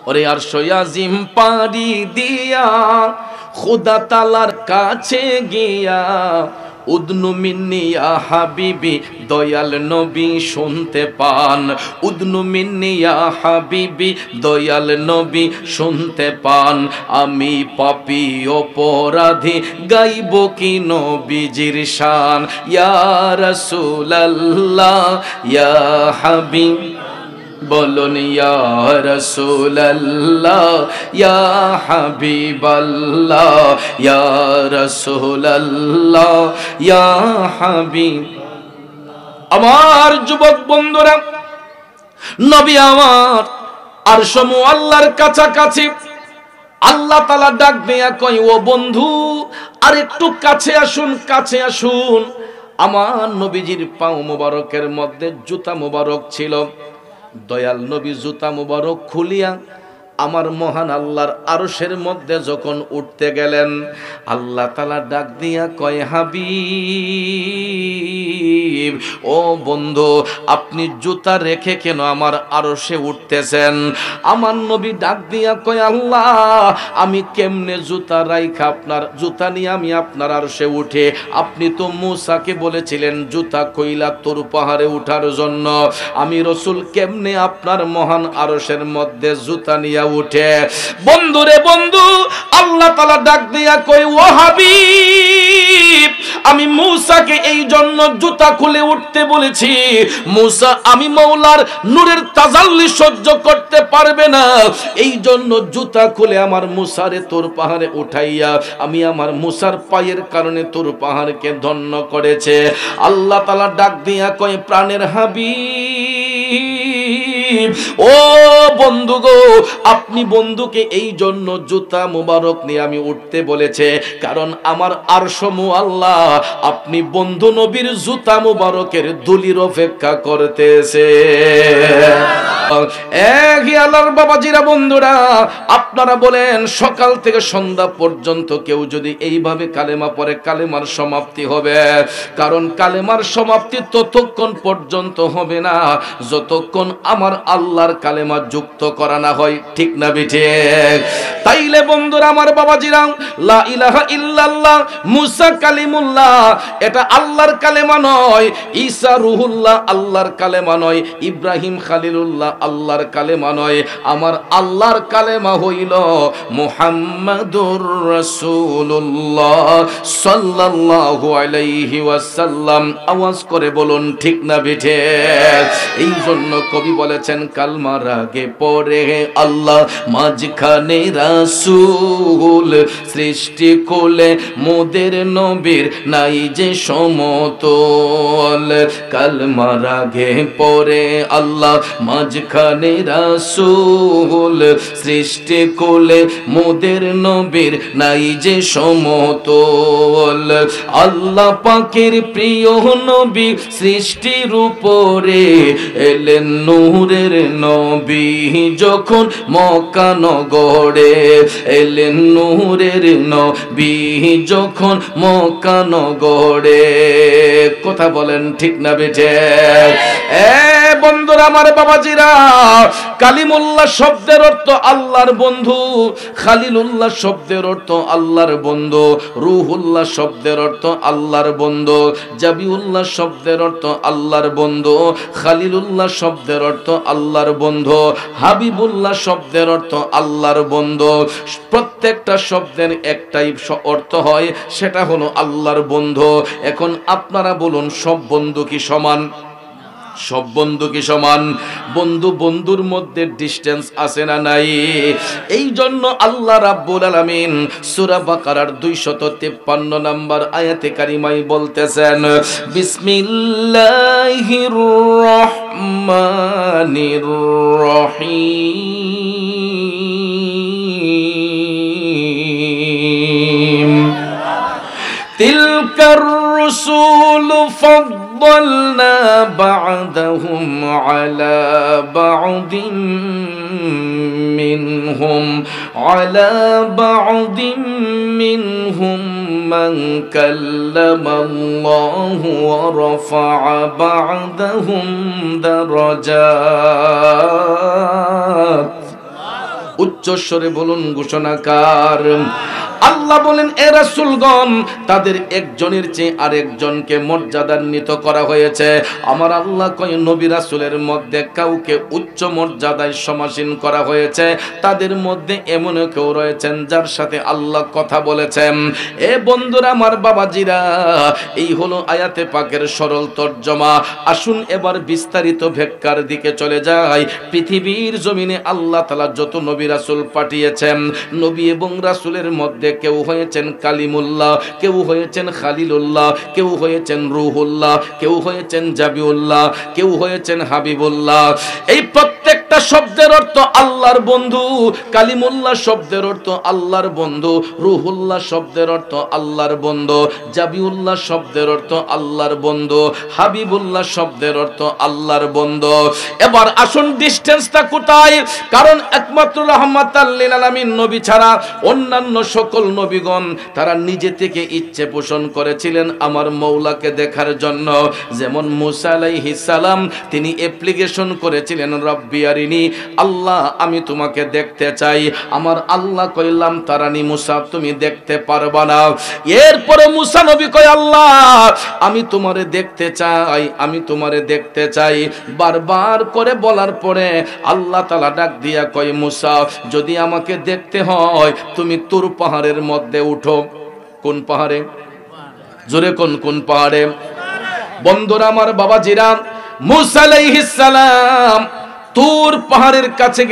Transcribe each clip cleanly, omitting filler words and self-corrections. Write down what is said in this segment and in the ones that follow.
ওরে আরশে আজিম পাড়ি দিয়া খোদা তাআলার কাছে গিয়া উদনু মিন্নি ইয়া হাবিবি দয়াল নবী শুনতে পান, উদনু মিন্নি ইয়া হাবিবি দয়াল নবী শুনতে পান। আমি পাপী অপরাধী গাইব কি নবীজির শান, ইয়া রাসূলুল্লাহ ইয়া হাবিব বলুন ইয়া রাসূলুল্লাহ ইয়া হাবিবাল্লাহ ইয়া রাসূলুল্লাহ ইয়া হাবিব। আমার যুবক বন্ধুরা, নবী আমার আরশ মুআল্লার কাছাকাছি, আল্লাহ তাআলা ডাক দিয়া কয় ও বন্ধু আর একটু কাছে আসুন, কাছে আসুন। আমার নবীজির পাও মোবারকের মধ্যে জুতা মোবারক ছিল। দয়াল নবী জুতা মুবারক খুলিয়া আমার মহান আল্লাহর আরশের মধ্যে যখন উঠতে গেলেন, আল্লাহ তাআলা ডাক দিয়া কয় হাবিব ও বন্ধু আপনি জুতা রেখে কেন আমার আরশে উঠতেছেন? আমার নবী ডাক দিয়া কয় আল্লাহ আমি কেমনে জুতা রাইখা আপনার জুতা নিয়ে আমি আপনার আরশে উঠে? আপনি তো মূসাকে বলেছিলেন জুতা কইলা তোর পাহাড়ে উঠার জন্য, আমি রাসূল কেমনে আপনার মহান আরশের মধ্যে জুতা নিয়ে উঠে? বন্ধুরে বন্ধু, আল্লাহ তাআলা ডাক দিয়া কই ও হাবিব আমি মূসাকে এই জন্য জুতা খুলে উঠতে বলেছি, মূসা আমি মাওলার নূরের তাজাল্লি সহ্য করতে পারবে না, এই জন্য জুতা খুলে আমার মূসারে তোর পাহাড়ে উঠাইয়া আমি আমার মূসার পায়ের কারণে তোর পাহাড়কে ধন্য করেছে। আল্লাহ তাআলা ডাক দিয়া কয় প্রাণের হাবিব ও বন্ধু গো, আপনি বন্ধুকে এই জন্য জুতা মুবারক নিয়ে আমি উঠতে বলেছে কারণ আমার আরশ মুআল্লা আপনি বন্ধু নবীর জুতা মুবারকের ধুলির অপেক্ষা করতেছে। আল্লাহর বাবাজিরা বন্ধুরা, আপনারা বলেন সকাল থেকে সন্ধ্যা পর্যন্ত কেউ যদি এইভাবে কালেমা পড়ে কালেমার সমাপ্তি হবে? কারণ কালেমার সমাপ্তি ততক্ষণ পর্যন্ত হবে না যতক্ষণ আমার আল্লাহর কালেমা যুক্ত করা না হয়, ঠিক না বিঠিক? তাইলে বন্ধুরা আমার বাবাজিরা, লা ইলাহা ইল্লাল্লাহ মুসা কালিমুল্লাহ এটা আল্লাহর কালেমা নয়, ঈসা রুহুল্লাহ আল্লাহর কালেমা নয়, ইব্রাহিম খালিলুল্লাহ আল্লাহর কালেমা নয়, আমার আল্লাহর কালেমা হইল মুহাম্মাদুর রাসূলুল্লাহ সাল্লাল্লাহু আলাইহি ওয়াসাল্লাম। আওয়াজ করে বলুন ঠিক না বিঠিক? এই জন্য কবি বলেছেন কালমার আগে পরে আল্লাহ মাঝখানে রাসূল, সৃষ্টি কোলে মোদের নবীর নাই যে সমতল। কালমার আগে পরে আল্লাহ মাঝখানে রাসূল, সৃষ্টি কোলে মোদের নবীর নাই যে সমতল। আল্লাহ পাকের প্রিয় নবী সৃষ্টির উপরে এলেন নূরের নবী যখন মক্কা নগরে, এলেন নূরের নবী যখন মক্কা নগরে। কথা বলেন ঠিক না বেঠে? বন্ধুরা আমার বাবাজিরা, কালিমুল্লাহ শব্দের অর্থ আল্লাহর বন্ধু, খালিলুল্লাহ শব্দের অর্থ আল্লাহর বন্ধু, রুহুল্লাহ শব্দের অর্থ আল্লাহর বন্ধু, জাবিউল্লাহ শব্দের অর্থ আল্লাহর বন্ধু, খালিলুল্লাহ শব্দের অর্থ আল্লাহর বন্ধু, হাবিবুল্লাহ শব্দের অর্থ আল্লাহর বন্ধু। প্রত্যেকটা শব্দের একটাই অর্থ হয়, সেটা হলো আল্লাহর বন্ধু। এখন আপনারা বলুন সব বন্ধু কি সমান? সব বন্ধু কি সমান? বন্ধু বন্ধুর মধ্যে ডিসটেন্স আছে না নাই? এই জন্য আল্লাহ রাব্বুল আলামিন সূরা বাকারার 253 নম্বর আয়াতে কারিমায় বলতেছেন বিসমিল্লাহির রহমানির রহিম তিলকার রুসুল فضلنا بعضهم على بعض منهم من كلم الله ورفع بعضهم درجات উচ্চস্বরে বলুন ঘোষণাকার। আল্লাহ বলেন এ রাসূলগণ, তাদের একজনের চেয়ে আরেকজনকে মর্যাদান্বিত করা হয়েছে। আমার আল্লাহ কয় নবী রাসূলের মধ্যে কাউকে উচ্চ মর্যাদায় সমাসীন করা হয়েছে। তাদের মধ্যে এমন কেউ রয়েছেন যার সাথে আল্লাহ কথা বলেছেন। এ বন্ধুরা আমার বাবাজিরা, এই হলো আয়াতে পাকের সরল তর্জমা। আসুন এবার বিস্তারিত ব্যাখ্যার দিকে চলে যাই। পৃথিবীর জমিনে আল্লাহ তাআলা যত নবী রাসূল পাঠিয়েছেন, নবী এবং রাসূলের মধ্যে কেউ হয়েছেন কালিমুল্লাহ, কেউ হয়েছেন খালিলুল্লাহ, কেউ হয়েছেন রুহুল্লাহ, কেউ হয়েছেন জাবিউল্লাহ, কেউ হয়েছেন হাবিবুল্লাহ। এই প্রত্যেকটা শব্দের অর্থ আল্লাহর বন্ধু। কালিমুল্লাহ শব্দের অর্থ আল্লাহর বন্ধু, রুহুল্লাহ শব্দের অর্থ আল্লাহর বন্ধু, জাবিউল্লাহ শব্দের অর্থ আল্লাহর বন্ধু, হাবিবুল্লাহ শব্দের অর্থ আল্লাহর বন্ধু। এবার আসুন ডিসটেন্সটা কোথায়? কারণ একমাত্র রাহমাতাল লিল আলামিন নবী ছাড়া অন্যান্য সকল নবীগণ তারা নিজে থেকে ইচ্ছে পোষণ করেছিলেন আমার মওলাকে দেখার জন্য। যেমন মুসা আলাইহিস সালাম, তিনি অ্যাপ্লিকেশন করেছিলেন রব্বি আরিনি, আল্লাহ আমি তোমাকে দেখতে চাই। আমার আল্লাহ কইলাম তারানি মুসা, তুমি দেখতে পারবা না। এরপরে মুসা নবী কয় আল্লাহ আমি তোমারে দেখতে চাই, আমি তোমারে দেখতে চাই। বারবার করে বলার পরে আল্লাহ তাআলা ডাক দিয়া কয় মুসা, যদি আমাকে দেখতে হয় তুমি তুর পাহাড়ের মধ্যে উঠো। কোন পাহাড়ে? জোরে কোন পাহাড়ে? বন্ধুরা আমার বাবাজিরা, মুসা আলাইহিস সালাম তুর পাহাড়ের কাছে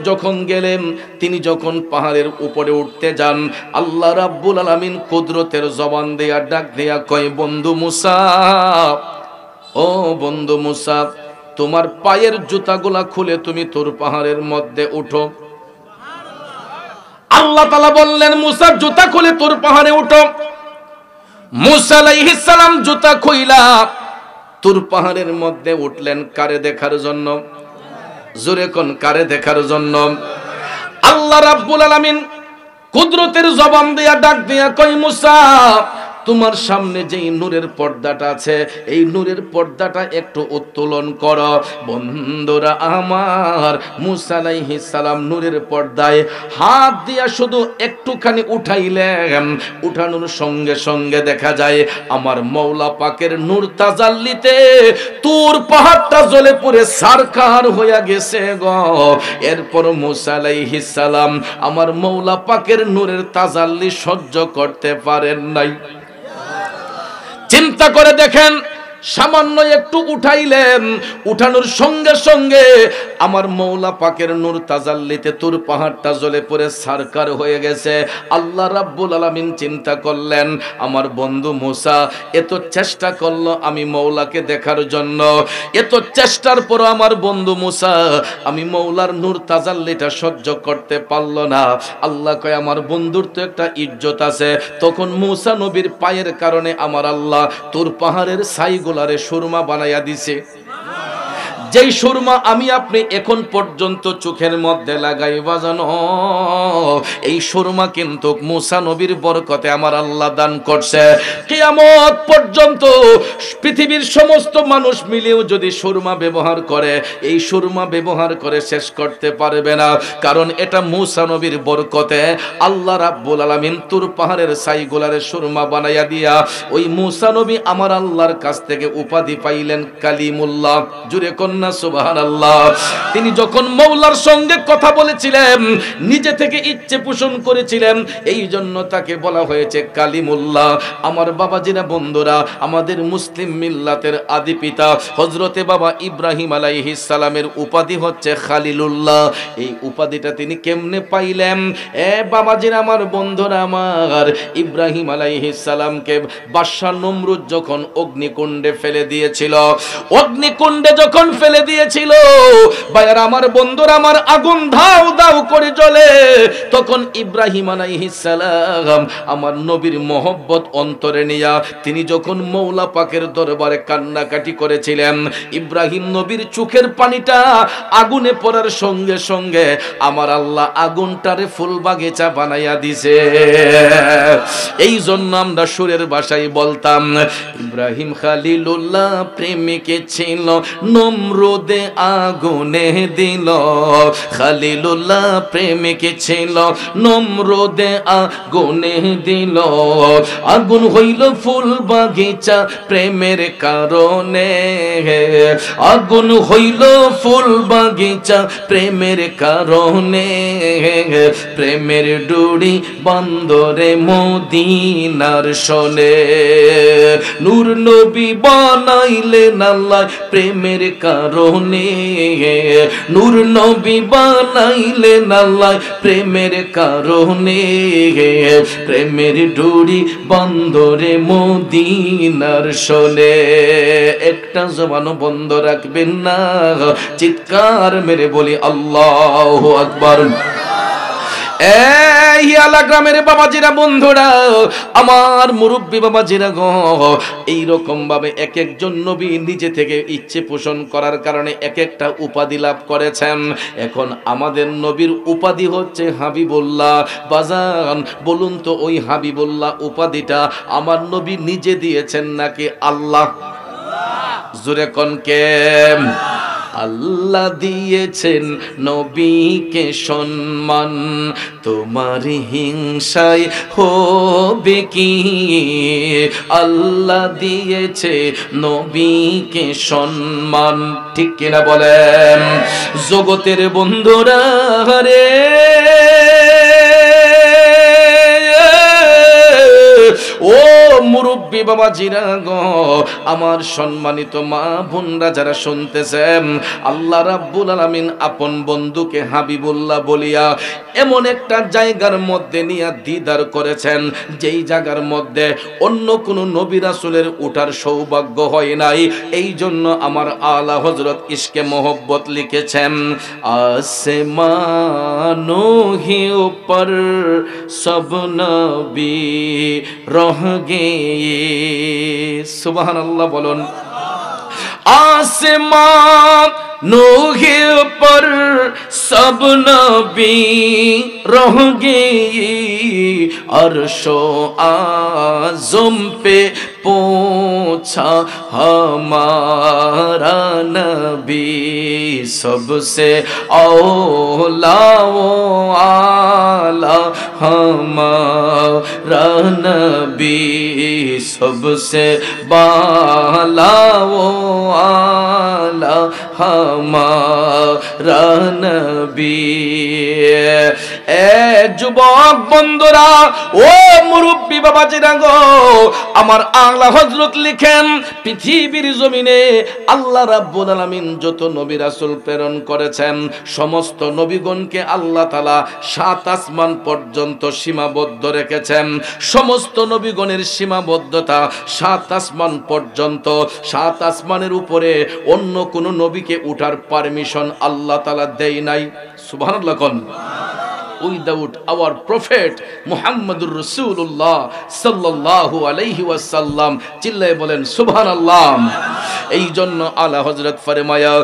যখন গেলেন, তিনি যখন পাহাড়ের উপরে উঠতে যান, আল্লাহ রাব্বুল আলামিন কুদরতের জবান দিয়া ডাক দিয়া কয় বন্ধু মুসা, ও বন্ধু মুসা, তোমার পায়ের জুতাগুলা খুলে তুমি তুর পাহাড়ের মধ্যে উঠো। আল্লাহ তাআলা বললেন মুসা জুতা খুলে তুর পাহাড়ে উঠো। মুসা আলাইহিস সালাম জুতা খুইলা তুর পাহাড়ের মধ্যে উঠলেন। কারে দেখার জন্য? জোরে কোন কারে দেখার জন্য? আল্লাহ রাব্বুল আলামিন কুদরতের জবান দিয়া ডাক দিয়া কই মুসা, তোমার সামনে যেই নূরের পর্দাটা আছে, এই নূরের পর্দাটা একটু উত্তোলন করো। বন্ধুরা আমার, মুসা আলাইহিস সালাম নূরের পর্দায় হাত দিয়া শুধু একটুখানি উঠাইলেন, উঠানোর সঙ্গে সঙ্গে দেখা যায় আমার মওলা পাকের নূর তাজাল্লিতে তুর পাহাড়টা জ্বলে পুড়ে সারকার হইয়া গেছে গো। এরপর মুসা আলাইহিস সালাম আমার মওলা পাকের নূরের তাজাল্লি সহ্য করতে পারেন নাই। চিন্তা করে দেখেন, সামান্য একটু উঠাইলেন, উঠানোর সঙ্গে সঙ্গে আমার মওলা পাকের নূর তাজাল্লিতে তুর পাহাড়টা জ্বলে পড়ে সারকার হয়ে গেছে। আল্লাহ রাব্বুল আলামিন চিন্তা করলেন, আমার বন্ধু মুসা এত চেষ্টা করলো আমি মওলাকে দেখার জন্য, এত চেষ্টার পর আমার বন্ধু মুসা আমি মওলার নূর তাজাল্লিটা সহ্য করতে পারলো না। আল্লাহ কয় আমার বন্ধুর তো একটা ইজ্জত আছে। তখন মুসা নবীর পায়ের কারণে আমার আল্লাহ তুর পাহাড়ের ছাইগুলারে সুরমা বানাইয়া দিছে। যেই সুরমা আমি আপনি এখন পর্যন্ত চোখের মধ্যে লাগাই বাজানো, এই সুরমা কিন্তু মুসা নবীর বরকতে আমার আল্লাহ দান করছে। কিয়ামত পর্যন্ত পৃথিবীর সমস্ত মানুষ মিলেও যদি সুরমা ব্যবহার করে, এই সুরমা ব্যবহার করে শেষ করতে পারবে না। কারণ এটা মুসা নবীর বরকতে আল্লাহ রাব্বুল আলামিন তুর পাহাড়ের ছাইগুলারে সুরমা বানাইয়া দিয়া ওই মুসা নবী আমার আল্লাহর কাছ থেকে উপাধি পাইলেন কালিমুল্লাহ। জুরে কন্যা সুবহানাল্লাহ। তিনি যখন মওলার সঙ্গে কথা বলেছিলেন, নিজে থেকে ইচ্ছে পোষণ করেছিলেন, এই জন্য তাকে বলা হয়েছে কালিমুল্লাহ। আমার বাবাজিরা বন্ধুরা, আমাদের মুসলিম মিল্লাতের আদি পিতা হযরতে বাবা ইব্রাহিম আলাইহিস সালামের উপাধি হচ্ছে খালিলুল্লাহ। এই উপাধিটা তিনি কেমনে পাইলেন? এ বাবাজিরা আমার বন্ধুরা আমার, ইব্রাহিম আলাইহিস সালামকে বাদশা নমরুদ যখন অগ্নিকুণ্ডে ফেলে দিয়েছিল, অগ্নিকুণ্ডে যখন ফেলে দিয়েছিল ভাইয়ার আমার বন্ধুরা আমার, আগুন ধাউ ধাউ করে জ্বলে, তখন ইব্রাহিম আলাইহিস সালাম আমার নবীর মহব্বত অন্তরে নিয়া তিনি যখন মওলা পাকের দরবারে কান্নাকাটি করেছিলেন, ইব্রাহিম নবীর চোখের পানিটা আগুনে পড়ার সঙ্গে সঙ্গে আমার আল্লাহ আগুনটারে ফুল বাগিচা বানাইয়া দিছে। এই জন্য আমরা সুরের ভাষায় বলতাম, ইব্রাহিম খালিলুল্লাহ প্রেমিকে ছিল নমরুদ নমরুদে আগুনে দিল, খলিলুল্লাহ প্রেমিক ছিল, নমরুদে আগুনে দিল, আগুন হইল ফুল বাগিচা প্রেমের কারণে, আগুন হইল ফুল বাগিচা প্রেমের কারণে, প্রেমের ডুরি বন্দরে মদিনার শোনে, নূর নবী বানাইলেন আল্লাহ প্রেমের কারণে, নূর নবী বানাইলেন আল্লাহ প্রেমের কারণে, প্রেমের ডুরি বন্দরে মদিনার শোনে। একটা জবানও বন্ধ রাখবেন না, চিৎকার মেরে বলি আল্লাহু আকবার। এই আলা গ্রামের বাবাজিরা, বন্ধুরা আমার, মুরব্বী বাবাজিরা গো, এইরকম ভাবে এক একজন নবী নিজে থেকে ইচ্ছে পোষণ করার কারণে এক একটা উপাধি লাভ করেছেন। এখন আমাদের নবীর উপাধি হচ্ছে হাবিবুল্লাহ। বাজান বলুন তো, ওই হাবিবুল্লাহ উপাধিটা আমার নবী নিজে দিয়েছেন নাকি আল্লাহ? জোরে কোন কে? আল্লাহ দিয়েছেন নবীকে সম্মান, তোমার হিংসায় হবে কি? আল্লাহ দিয়েছে নবীকে সম্মান, ঠিক কিনা বলেন? জগতের বন্ধুরা রে, ও মুরব্বী বাবাজিরা গো, আমার সম্মানিত মা বোনরা যারা শুনতেছেন, আল্লাহ রাব্বুল আলামিন আপন বন্ধুকে হাবিবুল্লাহ বলিয়া এমন একটা জায়গার মধ্যে নিয়ে দিদার করেছেন, যেই জায়গার মধ্যে অন্য কোন নবী রাসূলের উঠার সৌভাগ্য হয় নাই। এই জন্য আমার আলা হযরত ইশকে মোহব্বত লিখেছেন, আসমানো হি উপর সব নবী রহ গে। সুবহানাল্লাহ বলুন। आसमान नूहे पर सब नबी रह गए, अर्शो आज़म पे पहुंचा हमारा नबी, सबसे औला आला हमारा नबी, सबसे बाला आला हमारा नबी। ए যুবক বন্ধুরা, ও মুরব্বী বাবাজিরা গো, আমার আলা হযরত লিখেন, পৃথিবীর জমিনে আল্লাহ রাব্বুল আলামিন যত নবী রাসূল প্রেরণ করেছেন, সমস্ত নবীগণকে আল্লাহ তাআলা 7 আসমান পর্যন্ত সীমাবদ্ধ রেখেছেন। সমস্ত নবীগণের সীমাবদ্ধতা 7 আসমান পর্যন্ত। 7 আসমানের উপরে অন্য কোন নবীকে উঠার পারমিশন আল্লাহ তাআলা দেয় নাই। সুবহানাল্লাহ কোন? Without our prophet Muhammadur Rasulullah sallallahu alayhi wasallam, চিল্লায়ে বলেন সুবহানাল্লাহ। এই জন্য আলা হযরত ফরমায়া,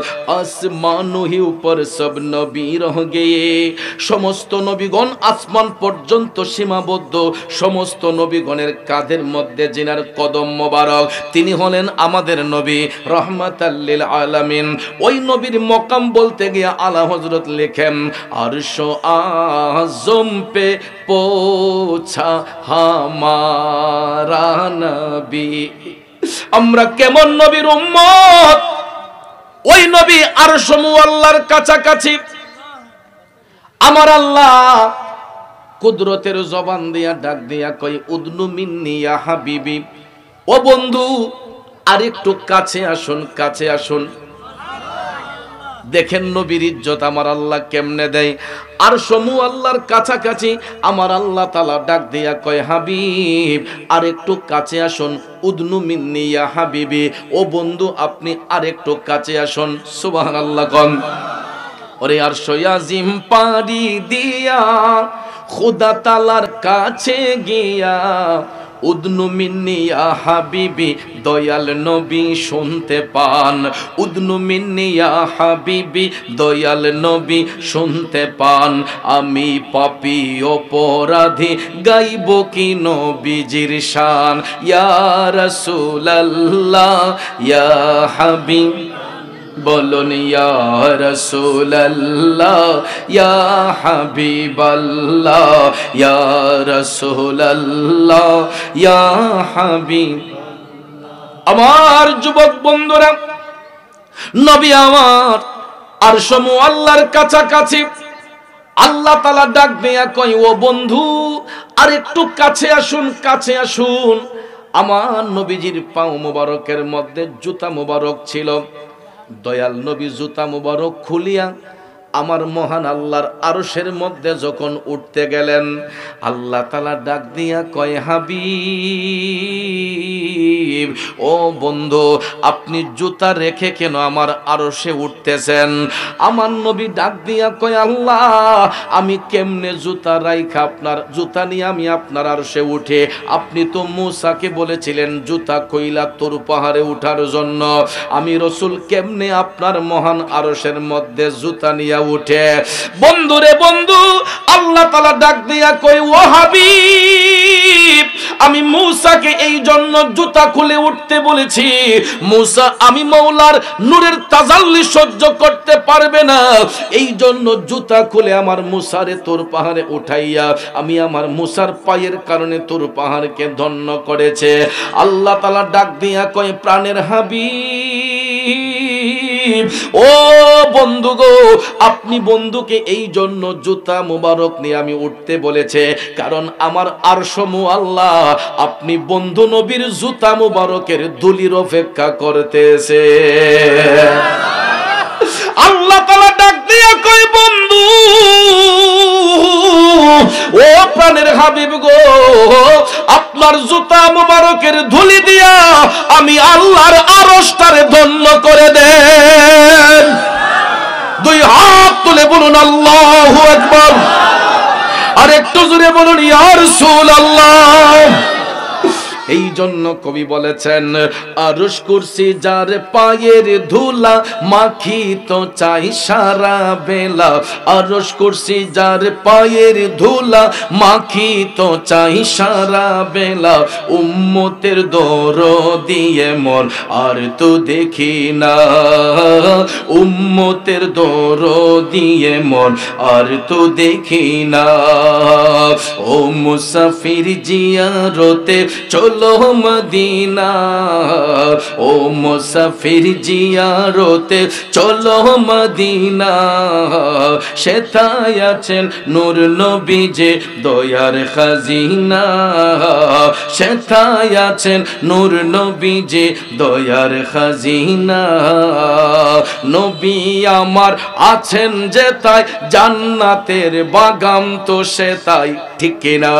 আসমানো হি উপর সব নবী রহ গয়ে, সমস্ত নবীগণ আসমান পর্যন্ত সীমাবদ্ধ। সমস্ত নবীগণের কাঁধের মধ্যে জিনার কদম মোবারক, তিনি হলেন আমাদের নবী রহমাতাল লিল আলামিন। ওই নবীর মকাম বলতে গিয়ে আলা হযরত লেখেন, আরশ आज़म पे पहुंचा हमारा नबी। আমরা কেমন নবীর উম্মত? ওই নবী আরশ মুআল্লার কাছাকাছি। আমার আল্লাহ কুদরতের জবান দিয়া ডাক দিয়া কই, উদনু মিন্নি ইয়া হাবিবি, ও বন্ধু আরেকটু কাছে আসুন, কাছে আসুন। দেখেন নবীর ইজ্জত আমার আল্লাহ কেমনে দেয়। আর সমূহ আল্লাহর কাছাকাছি আমার আল্লাহ তাআলা ডাক দিয়া কয়, হাবিব আরেকটু কাছে আসুন, উদনু মিন্নি ইয়া হাবিবি, ও বন্ধু আপনি আরেকটু কাছে আসুন। সুবহানাল্লাহ কোন? ওরে আরশ আজিম পাড়ি দিয়া খোদা তাআলার কাছে গিয়া, উদনু মিন্নি ইয়া হাবিবি, দয়াল নবী শুনতে পান। উদনু মিন্নি ইয়া হাবিবি, দয়াল নবী শুনতে পান। আমি পাপী অপরাধী, গাইব কি নবীজির শান। ইয়া রাসূলুল্লাহ ইয়া হাবিব, বলুন ইয়া রাসূলুল্লাহ ইয়া হাবিবাল্লাহ ইয়া রাসূলুল্লাহ ইয়া হাবিব। আমার যুবক বন্ধুরা, নবী আমার আরশ মুআল্লার কাছাকাছি, আল্লাহ তাআলা ডাক দিয়া কয়, ও বন্ধু আর একটু কাছে আসুন, কাছে আসুন। আমার নবীজির পাও মোবারকের মধ্যে জুতা মোবারক ছিল। দয়াল নবী জুতা মোবারক খুলিয়া আমার মহান আল্লাহর আরশের মধ্যে যখন উঠতে গেলেন, আল্লাহ তাআলা ডাক দিয়া কয়, হাবিব ও বন্ধু, আপনি জুতা রেখে কেন আমার আরশে উঠতেছেন? আমার নবী ডাক দিয়া কয়, আল্লাহ আমি কেমনে জুতা রাইখা আপনার জুতা নিয়ে আমি আপনার আরশে উঠে? আপনি তো মূসাকে বলেছিলেন জুতা কইলা তোর পাহাড়ে উঠার জন্য। আমি রাসূল কেমনে আপনার মহান আরশের মধ্যে জুতা নিয়ে উঠে? বন্ধুরে বন্ধু, আল্লাহ তাআলা ডাক দিয়া কই, ও হাবিব আমি মূসাকে এই জন্য জুতা খুলে উঠতে বলেছি, মূসা আমি মাওলার নূরের তাজাল্লি সহ্য করতে পারবে না, এই জন্য জুতা খুলে আমার মূসারে তোর পাহাড়ে উঠাইয়া আমি আমার মূসার পায়ের কারণে তোর পাহাড়কে ধন্য করেছে। আল্লাহ তাআলা ডাক দিয়া কয়, প্রাণের হাবিব ও বন্ধু গো, আপনি বন্ধুকে এই জন্য জুতা মুবারক নিয়ে আমি উঠতে বলেছে, কারণ আমার আরশ মুআল্লা আপনি বন্ধু নবীর জুতা মুবারকের ধুলির অপেক্ষা করতেছে। আল্লাহ তাআলা ডাক দিয়া কয়, বন্ধু ও প্রাণের হাবিব গো, আপনার জুতা মুবারকের ধুলি দিয়া আমি আল্লাহর আরশটারে ধন্য করে দেন। দুই হাত তুলে বলুন আল্লাহু আকবার, আর একটু জোরে বলুন ইয়া রাসূলুল্লাহ। এই জন্য কবি বলেছেন, আরশ কুরসি যার পায়ের ধুলা মাখিত চাই সারা বেলা। আরশ কুরসি যার পায়ের ধুলা মাখিত চাই সারা বেলা। উম্মতের দরদিয়ে মন আর তো দেখি না, উম্মতের দরদিয়ে মন আর তো দেখি না। ও মুসাফির জিয়ারতে চলো মদিনা, ও মুসাফির জিয়ারতে চলো মদিনা। সেথায় আছেন নূর নবী যে দয়ার খাজিনা, সেথায় আছেন নূর নবী যে দয়ার খাজিনা। নবী আমার আছেন যে তাই জান্নাতের বাগান তো সে তাই, ঠিক কিনা?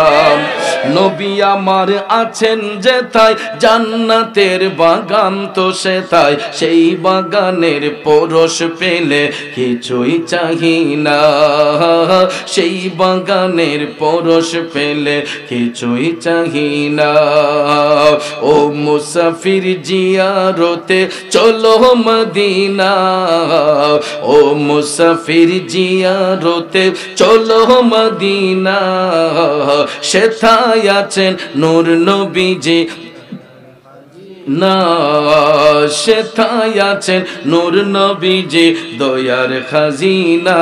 নবী আমার আছেন যে তাই জান্নাতের বাগান তো সে তাই, সেই বাগানের পরশ পেলে কিছুই চাহি না, সেই বাগানের পরশ পেলে কিছুই চাহি না। ও মুসাফির জিয়ারতে চলো মদিনা, ও মুসাফির জিয়ারতে চলো মদিনা। সেথায় আছেন নূর নবী যে না, সেথায় আছেন নূর নবী যে দয়ার খাজিনা।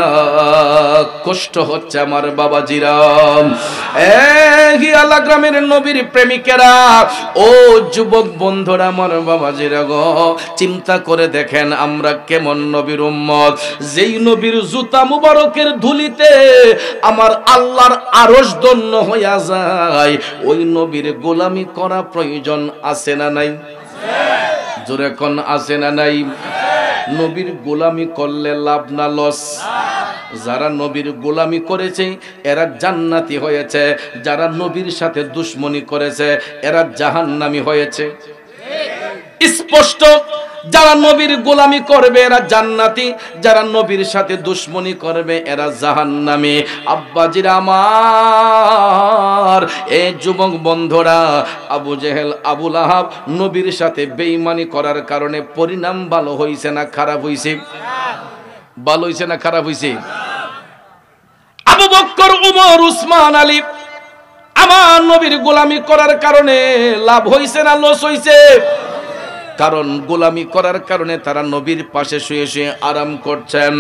কষ্ট হচ্ছে আমার বাবাজিরাম, হিয়ালা গ্রামের নবীর প্রেমিকেরা, ও যুবক বন্ধুরা, আমার বাবাজিরা গো, চিন্তা করে দেখেন আমরা কেমন নবীর উম্মত। যেই নবীর জুতা মুবারকের ধুলিতে আমার আল্লাহর আরশ ধন্য হইয়া যায়, ওই নবীর গোলামি করা প্রয়োজন আছে না নাই? জোরে কোন আছে না নাই? নবীর গোলামি করলে লাভ না লস? যারা নবীর গোলামি করেছে এরা জান্নাতি হয়েছে, যারা নবীর সাথে দুশমনি করেছে এরা জাহান্নামী হয়েছে। স্পষ্ট, যারা নবীর গোলামি করবে এরা জান্নাতি, যারা নবীর সাথে দুশমনি করবে এরা জাহান্নামী। আব্বাজিরা আমার, এই যুবক বন্ধুরা, আবু জেহেল আবু লাহাব নবীর সাথে বেঈমানি করার কারণে পরিণাম ভালো হইছে না খারাপ হইছে? ভালো হইছে না খারাপ হইছে? আবু বকর, উমর, উসমান, আলী আমার নবীর গোলামি করার কারণে লাভ হইছে না লস হইছে? কারণ গোলামি করার কারণে তারা নবীর পাশে শুয়ে শুয়ে আরাম করছেন।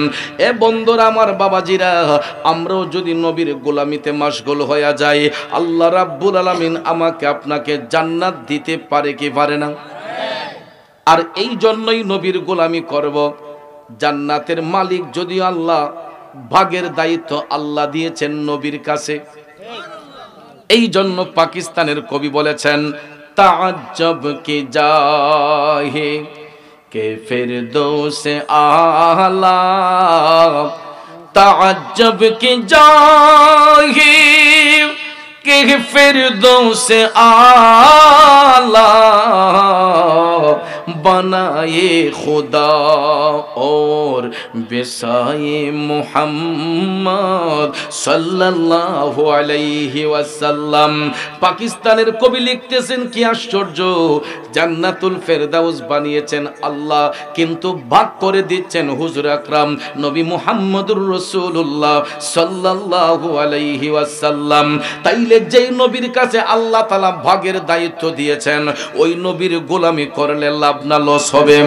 এ বন্ধুরা আমার, বাবাজিরা, আমরাও যদি নবীর গোলামিতে মাশগুল হয়ে যাই, আল্লাহ রাব্বুল আলামিন আমাকে আপনাকে জান্নাত দিতে পারে কি পারে না? আর এই জন্যই নবীর গোলামি করব। জান্নাতের মালিক যদি আল্লাহ, ভাগের দায়িত্ব আল্লাহ দিয়েছেন নবীর কাছে। এই জন্য পাকিস্তানের কবি বলেছেন, তাজ্জব কি জাহে কে ফিরদৌসে আলা, তাজ্জব কি জাহে কে ফিরদৌসে आला बनाए खुदा और बिसाए मुहम्मद सल्लल्लाहु अलैहि वसल्लम। পাকিস্তানের কবি লিখতেছেন, কি আশ্চর্য, জান্নাতুল ফেরদাউস বানিয়েছেন আল্লাহ, কিন্তু ভাগ করে দিচ্ছেন হুজুর আকরাম নবী মুহাম্মদুর রাসূলুল্লাহ সাল্লাল্লাহু আলাইহি ওয়াসাল্লাম। তাইলে যেই নবীর কাছে আল্লাহ তাআলা ভাগের দায়িত্ব দিয়েছেন, ওই নবীর গোলামি করলে লাভ না লস হবে?